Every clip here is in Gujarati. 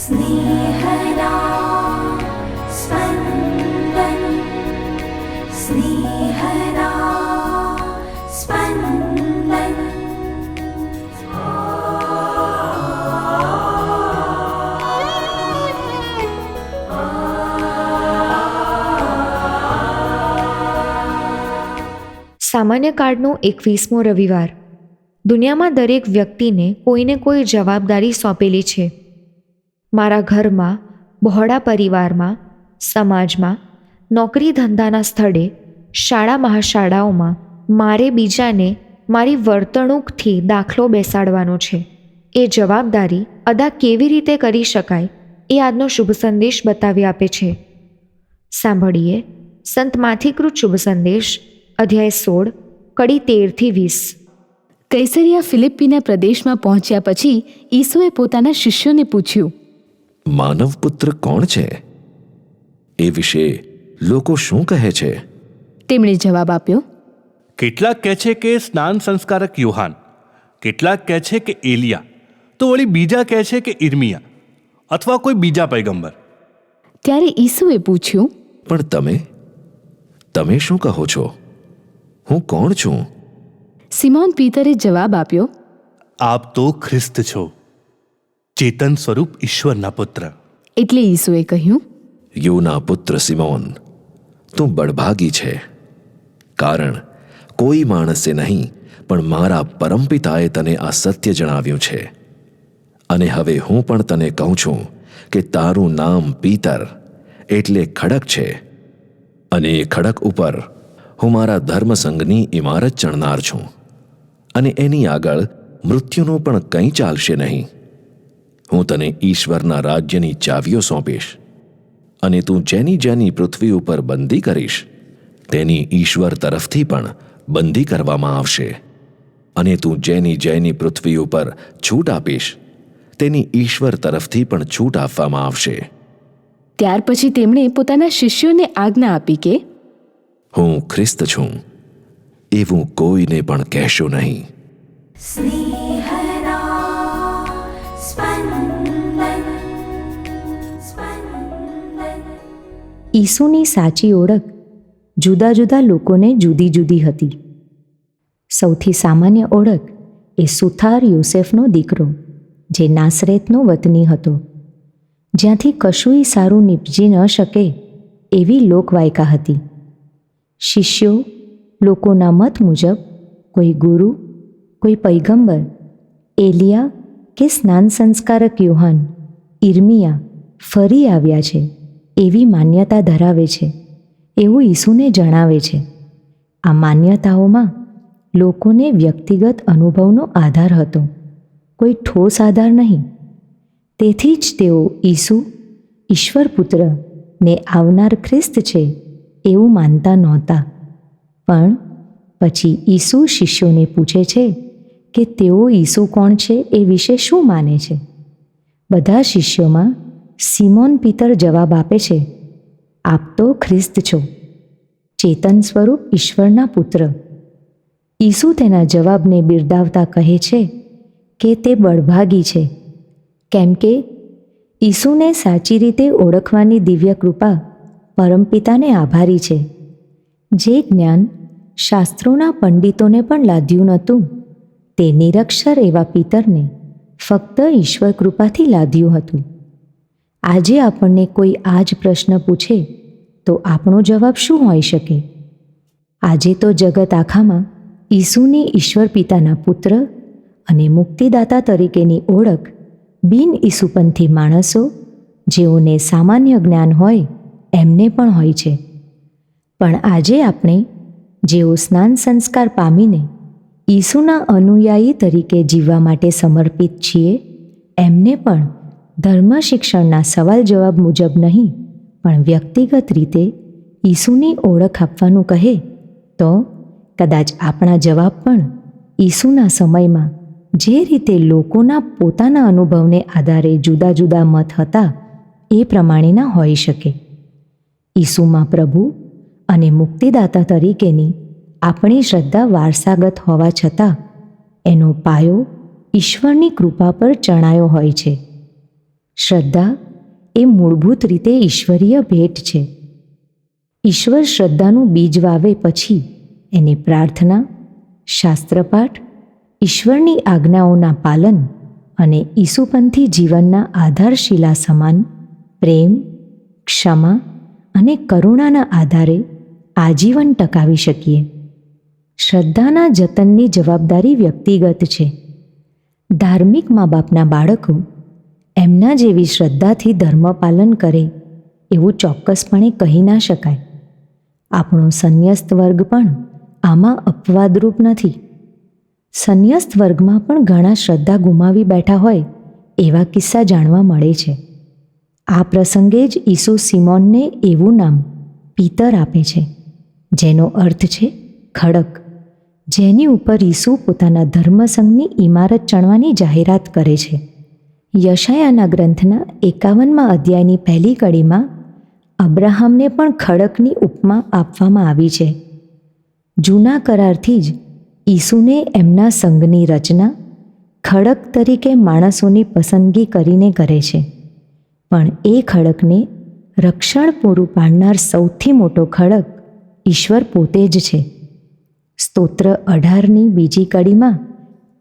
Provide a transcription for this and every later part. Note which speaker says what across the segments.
Speaker 1: स्नेहदा स्पन्दन स्नेहदा स्पन्दन।
Speaker 2: સામાન્ય કાર્ડનો 21મો રવિવાર. દુનિયામાં દરેક વ્યક્તિને કોઈને કોઈ જવાબદારી સોંપેલી છે. મારા ઘરમાં, બહોળા પરિવારમાં, સમાજમાં, નોકરી ધંધાના સ્થળે, શાળા મહાશાળાઓમાં મારે બીજાને મારી વર્તણૂકથી દાખલો બેસાડવાનો છે. એ જવાબદારી અદા કેવી રીતે કરી શકાય એ આજનો શુભ સંદેશ બતાવી આપે છે. સાંભળીએ સંત માથીકૃત શુભ સંદેશ, અધ્યાય 16, કડી 13-20.
Speaker 3: કૈસરિયા ફિલિપ્પીના પ્રદેશમાં પહોંચ્યા પછી ઈસુએ પોતાના શિષ્યોને પૂછ્યું,
Speaker 4: માનવ પુત્ર કોણ છે? એ વિશે લોકો શું કહે છે?
Speaker 3: તેમણે જવાબ આપ્યો,
Speaker 5: કેટલાક કહે છે કે સ્નાન સંસ્કારક યોહાન, કેટલાક કહે છે કે એલિયા, તો વળી બીજા કહે છે કે ઇર્મિયા અથવા કોઈ બીજા પૈગંબર.
Speaker 3: ત્યારે ઈસુએ પૂછ્યું,
Speaker 4: પણ તમે શું કહો છો? હું કોણ છું?
Speaker 3: સિમોન પીતરે જવાબ આપ્યો,
Speaker 5: આપ તો ખ્રિસ્ત છો, ચેતન સ્વરૂપ ઈશ્વરના પુત્ર.
Speaker 3: એટલે ઈસુએ કહ્યું,
Speaker 4: યુના પુત્ર સિમોન, તું બળભાગી છે, કારણ કોઈ માણસે નહીં પણ મારા પરમપિતાએ તને આ સત્ય જણાવ્યું છે. અને હવે હું પણ તને કહું છું કે તારું નામ પીતર એટલે ખડક છે, અને એ ખડક ઉપર હું મારા ધર્મસંઘની ઇમારત ચણનાર છું, અને એની આગળ મૃત્યુનું પણ કંઈ ચાલશે નહીં. હું તને ઈશ્વરના રાજ્યની ચાવીઓ સોંપીશ, અને તું જેની જેની પૃથ્વી ઉપર બંદી કરીશ તેની ઈશ્વર તરફથી પણ બંદી કરવામાં આવશે, અને તું જેની જેની પૃથ્વી ઉપર છૂટ આપીશ તેની ઈશ્વર તરફથી પણ છૂટ આપવામાં આવશે.
Speaker 3: ત્યાર પછી તેમણે પોતાના શિષ્યોને આજ્ઞા આપી કે
Speaker 4: હું ખ્રિસ્ત છું એવું કોઈને પણ કહેશો નહીં.
Speaker 1: स्नेहदा स्पन्दन स्पन्दन।
Speaker 6: ઈસુની સાચી ઓળખ જુદા જુદા લોકોને જુદી જુદી હતી. સૌથી સામાન્ય ઓળખ એ સુથાર યોસેફનો દીકરો, જે નાસરેતનો વતની હતો, જ્યાંથી કશુંય સારું નીપજી ન શકે એવી લોકવાયકા હતી. શિષ્યો લોકોના મત મુજબ કોઈ ગુરુ, કોઈ પૈગંબર, એલિયા કે સ્નાન સંસ્કારક યોહાન, ઇર્મિયા ફરી આવ્યા છે એવી માન્યતા ધરાવે છે એવું ઈસુને જણાવે છે. આ માન્યતાઓમાં લોકોને વ્યક્તિગત અનુભવનો આધાર હતો, કોઈ ઠોસ આધાર નહીં. તેથી જ તેઓ ઈસુ ઈશ્વર પુત્ર ને આવનાર ખ્રિસ્ત છે એવું માનતા નહોતા. પણ પછી ઈસુ શિષ્યોને પૂછે છે કે તેઓ ઈસુ કોણ છે એ વિશે શું માને છે. બધા શિષ્યોમાં સિમોન પીતર જવાબ આપે છે, આપ તો ખ્રિસ્ત છો, ચેતન સ્વરૂપ ઈશ્વરના પુત્ર. ઈસુ તેના જવાબને બિરદાવતા કહે છે કે તે બળભાગી છે, કેમ કે ઈસુને સાચી રીતે ઓળખવાની દિવ્ય કૃપા પરમપિતાને આભારી છે. જે જ્ઞાન શાસ્ત્રોના પંડિતોને પણ લાદ્યું નહોતું તે નિરક્ષર એવા પિતરને ફક્ત ઈશ્વર કૃપાથી લાદ્યું હતું. આજે આપણને કોઈ આ જ પ્રશ્ન પૂછે તો આપણો જવાબ શું હોઈ શકે? આજે તો જગત આખામાં ઈસુની ઈશ્વર પિતાના પુત્ર અને મુક્તિદાતા તરીકેની ઓળખ બિન ઈસુપંથી માણસો, જેઓને સામાન્ય જ્ઞાન હોય એમને પણ હોય છે. પણ આજે આપણે જેઓ સ્નાન સંસ્કાર પામીને ઈસુના અનુયાયી તરીકે જીવવા માટે સમર્પિત છીએ, એમને પણ ધર્મ શિક્ષણના સવાલ જવાબ મુજબ નહીં પણ વ્યક્તિગત રીતે ઈસુની ઓળખ આપવાનું કહે તો કદાચ આપણા જવાબ પણ ઈસુના સમયમાં જે રીતે લોકોના પોતાના અનુભવને આધારે જુદા જુદા મત હતા એ પ્રમાણેના હોઈ શકે. ઈસુમાં પ્રભુ અને મુક્તિદાતા તરીકેની આપણી શ્રદ્ધા વારસાગત હોવા છતાં એનો પાયો ઈશ્વરની કૃપા પર ચણાયો હોય છે. શ્રદ્ધા એ મૂળભૂત રીતે ઈશ્વરીય ભેટ છે. ઈશ્વર શ્રદ્ધાનું બીજ વાવે પછી એને પ્રાર્થના, શાસ્ત્રપાઠ, ઈશ્વરની આજ્ઞાઓના પાલન અને ઈસુપંથી જીવનના આધારશિલા સમાન પ્રેમ, ક્ષમા અને કરુણાના આધારે આજીવન ટકાવી શકીએ. શ્રદ્ધાના જતનની જવાબદારી વ્યક્તિગત છે. ધાર્મિક મા બાપના બાળકો એમના જેવી શ્રદ્ધાથી ધર્મપાલન કરે એવું ચોક્કસપણે કહી ના શકાય. આપણો સંન્યસ્ત વર્ગ પણ આમાં અપવાદરૂપ નથી. સંન્યસ્ત વર્ગમાં પણ ઘણા શ્રદ્ધા ગુમાવી બેઠા હોય એવા કિસ્સા જાણવા મળે છે. આ પ્રસંગે જ ઈસુ સિમોનને એવું નામ પીતર આપે છે, જેનો અર્થ છે ખડક, જેની ઉપર ઈસુ પોતાના ધર્મસંઘની ઇમારત ચણવાની જાહેરાત કરે છે. યશાયાના ગ્રંથના 51મા અધ્યાયની પહેલી કડીમાં અબ્રાહમને પણ ખડકની ઉપમા આપવામાં આવી છે. જૂના કરારથી જ ઈસુને એમના સંઘની રચના ખડક તરીકે માણસોની પસંદગી કરીને કરે છે. પણ એ ખડકને રક્ષણ પૂરું પાડનાર સૌથી મોટો ખડક ઈશ્વર પોતે જ છે. સ્તોત્ર 18ની બીજી કડીમાં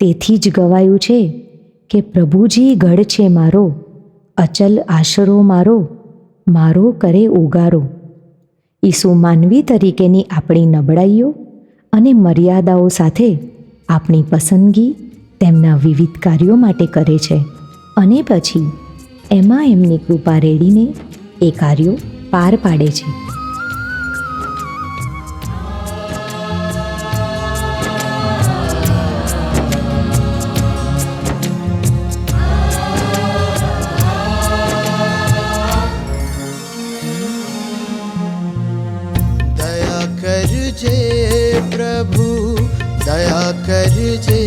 Speaker 6: તેથી જ ગવાયું છે કે પ્રભુજી ગઢ છે મારો, અચલ આશરો મારો, મારો કરે ઉગારો. ઈસુ માનવી તરીકેની આપણી નબળાઈઓ અને મર્યાદાઓ સાથે આપણી પસંદગી તેમના વિવિધ કાર્યો માટે કરે છે અને પછી એમાં એમની કૃપા રેડીને એ કાર્યો પાર પાડે છે.
Speaker 7: करजे प्रभु दया करजे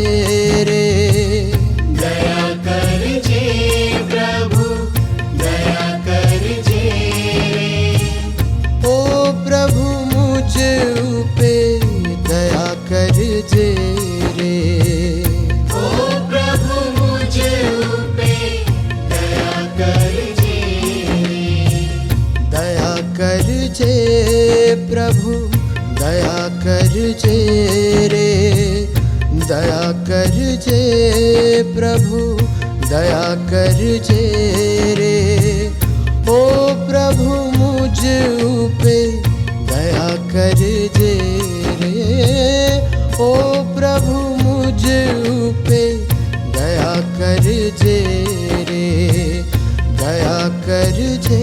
Speaker 7: रे, दया करजे प्रभु दया करजे रे. ओ प्रभु मुझ पे दया करजे रे, ओ प्रभु मुझ पे दया करजे रे. दया करजे प्रभु दया करजे रे, दया करजे प्रभु दया करजे रे. ओ प्रभु मुझ पे दया करजे रे, ओ प्रभु मुझ पे दया करजे रे, दया करजे.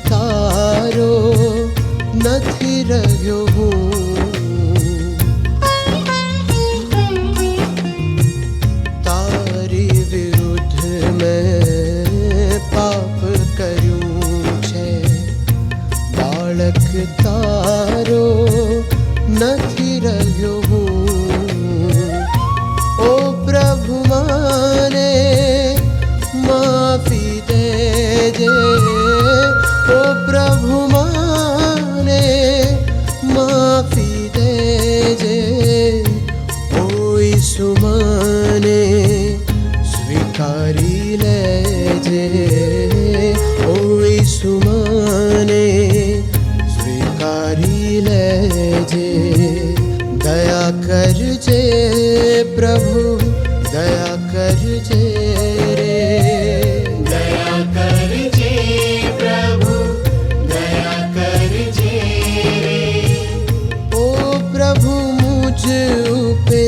Speaker 7: તારો નથી રહ્યો હું, તારી વિરુદ્ધ મેં પાપ કર્યું છે. બાળક તારો નથી રહ્યો હું. ઓ પ્રભુ મને માફી દેજે, ओ प्रभु माने माफी देजे. ओ ईसु माने स्वीकारी लेजे, ओ ईसु माने स्वीकारी लेजे. दया करजे प्रभु दया करजे रे, दया करजे प्रभु दया करजे रे. ओ प्रभु मुझ पे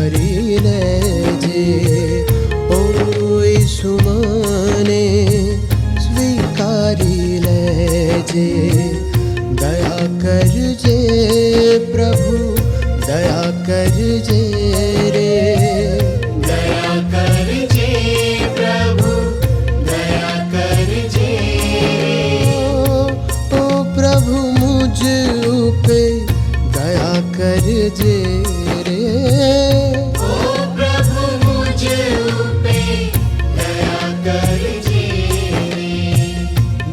Speaker 7: ભરી લેજે ઓ ઈસુ મને સ્વીકારી લેજે દયા કરજે પ્રભુ દયા કરજે રે દયા કરજે પ્રભુ દયા કરજે ઓ પ્રભુ મુझ ઉપે દયા કરજે રે ઓ પ્રભુ મુझ ઉપે દયા કરજે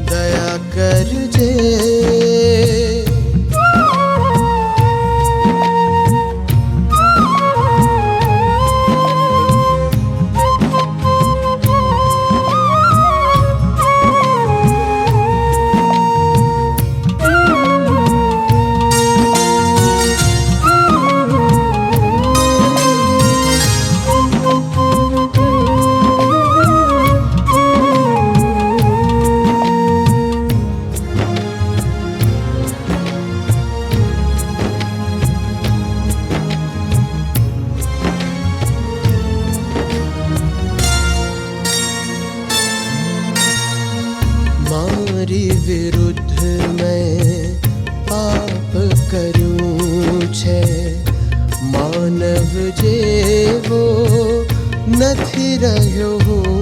Speaker 7: દયા કરજે મારી વિરુદ્ધ મેં પાપ કર્યું છે માનવ જેવો નથી રહ્યો